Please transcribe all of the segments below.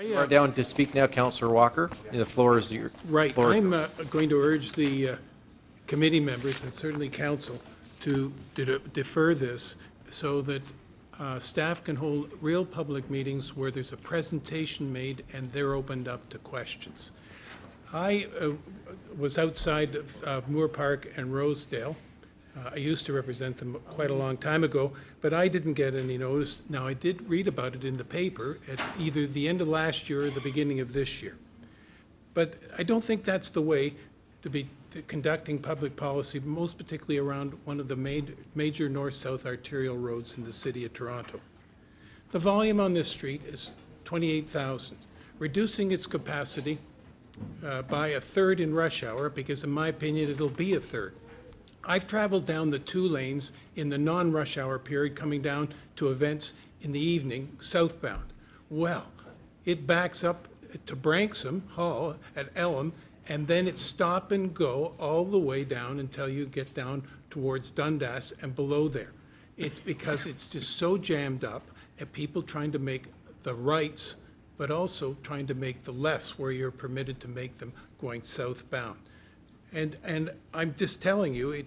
You are down to speak now, Councillor Walker. The floor is yours. Right. I'm going to urge the committee members and certainly council to defer this so that staff can hold real public meetings where there's a presentation made and they're opened up to questions. I was outside of Moore Park and Rosedale. I used to represent them quite a long time ago, but I didn't get any notice. Now, I did read about it in the paper at either the end of last year or the beginning of this year. But I don't think that's the way to be conducting public policy, most particularly around one of the major north-south arterial roads in the city of Toronto. The volume on this street is 28,000, reducing its capacity by a third in rush hour, because in my opinion, it'll be a third. I've traveled down the two lanes in the non-rush hour period coming down to events in the evening southbound. Well, it backs up to Branksome Hall at Elm, and then it's stop and go all the way down until you get down towards Dundas and below there. It's because it's just so jammed up and people trying to make the rights, but also trying to make the lefts where you're permitted to make them going southbound. And I'm just telling you,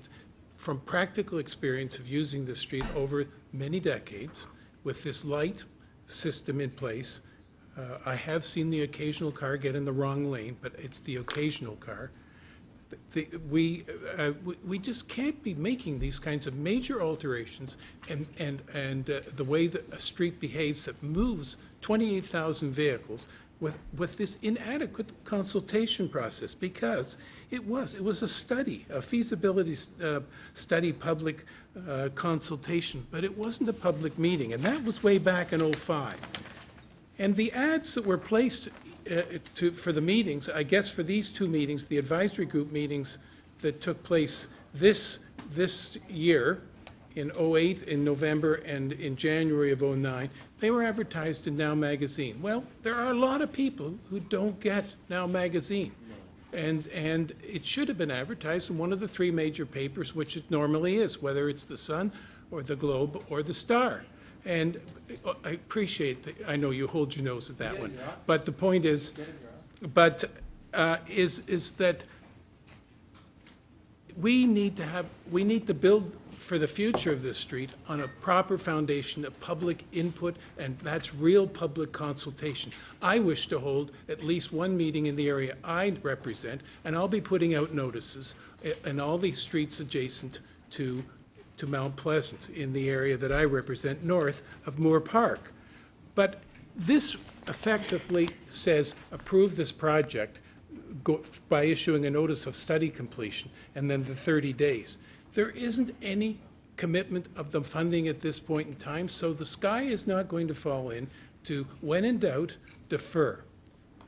from practical experience of using the street over many decades, with this light system in place, I have seen the occasional car get in the wrong lane, but it's the occasional car. We just can't be making these kinds of major alterations, and the way that a street behaves that moves 28,000 vehicles with this inadequate consultation process, because it was a study, a feasibility study, public consultation, but it wasn't a public meeting, and that was way back in '05. And the ads that were placed for the meetings, I guess for these two meetings, the advisory group meetings that took place this year, in '08, in November, and in January of '09, they were advertised in Now Magazine. Well, there are a lot of people who don't get Now Magazine. And it should have been advertised in one of the three major papers, which it normally is, whether it's the Sun or the Globe or the Star. And I appreciate that. I know you hold your nose at that one. But the point is, is that we need to build for the future of this street on a proper foundation of public input, and that's real public consultation. I wish to hold at least one meeting in the area I represent, and I'll be putting out notices in all these streets adjacent to Mount Pleasant in the area that I represent north of Moore Park. But this effectively says approve this project by issuing a notice of study completion and then the 30 days. There isn't any commitment of the funding at this point in time, so the sky is not going to fall in to, when in doubt, defer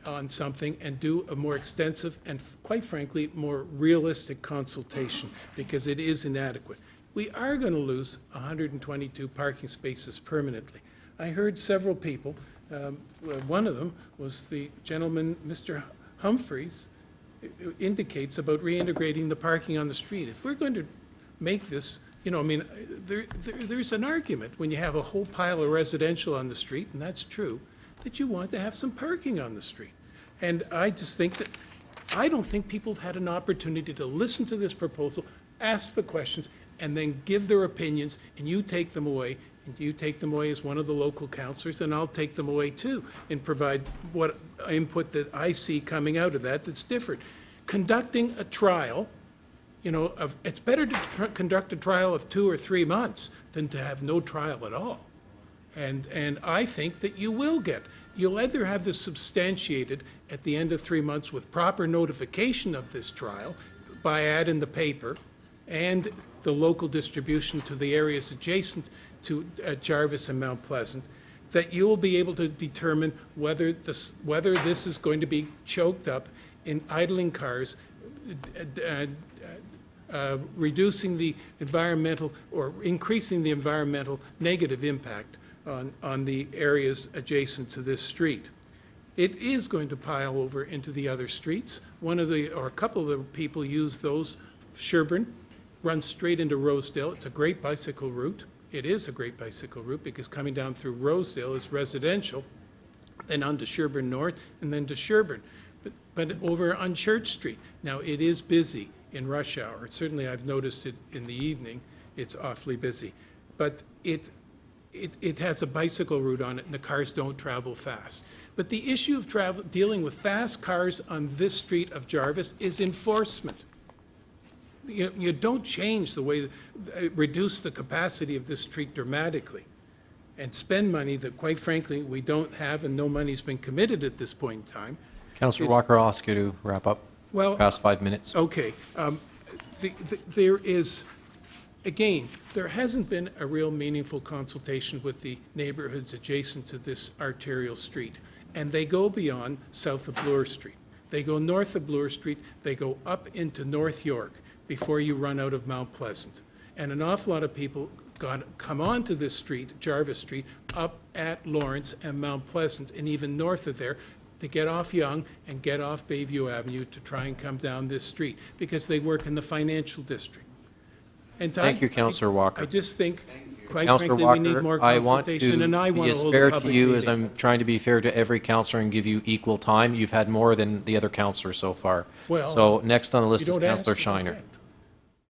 on something and do a more extensive and, quite frankly, more realistic consultation, because it is inadequate. We are going to lose 122 parking spaces permanently. I heard several people, one of them was the gentleman, Mr. Humphreys, indicates about reintegrating the parking on the street. If we're going to make this, you know, I mean, there's an argument when you have a whole pile of residential on the street, and that's true, that you want to have some parking on the street. And I just think that, I don't think people have had an opportunity to listen to this proposal, ask the questions, and then give their opinions, and you take them away. And you take them away as one of the local councillors, and I'll take them away too, and provide what input that I see coming out of that that's different. Conducting a trial, you know, it's better to conduct a trial of 2 or 3 months than to have no trial at all. And I think that you'll either have this substantiated at the end of 3 months with proper notification of this trial by ad in the paper and the local distribution to the areas adjacent to Jarvis and Mount Pleasant, that you will be able to determine whether this is going to be choked up in idling cars, reducing the environmental or increasing the environmental negative impact on the areas adjacent to this street. It is going to pile over into the other streets. A couple of the people use those. Sherburne runs straight into Rosedale. It's a great bicycle route. It is a great bicycle route because coming down through Rosedale is residential. then on to Sherburne North, and then to Sherburne. But over on Church Street, now it is busy in rush hour. Certainly I've noticed it in the evening, it's awfully busy. But it has a bicycle route on it, and the cars don't travel fast. But the issue of dealing with fast cars on this street of Jarvis is enforcement. You don't change the way, reduce the capacity of this street dramatically and spend money that, quite frankly, we don't have and no money's been committed at this point in time. Councillor Walker, I'll ask you to wrap up. Well, Past 5 minutes. okay. There is, again, there hasn't been a real meaningful consultation with the neighborhoods adjacent to this arterial street. And they go beyond south of Bloor Street. They go north of Bloor Street. They go up into North York before you run out of Mount Pleasant. And an awful lot of people come onto this street, Jarvis Street, up at Lawrence and Mount Pleasant, and even north of there, to get off Yonge and get off Bayview Avenue to try and come down this street, because they work in the financial district. And Thank you, Councillor Walker. I just think, quite Councillor frankly, we need more Walker, I want consultation, and I to want be to as hold a fair to public you as meeting. I'm trying to be fair to every councillor and give you equal time. You've had more than the other councillors so far. Well, So next on the list You is don't ask Councillor me, Shiner. right.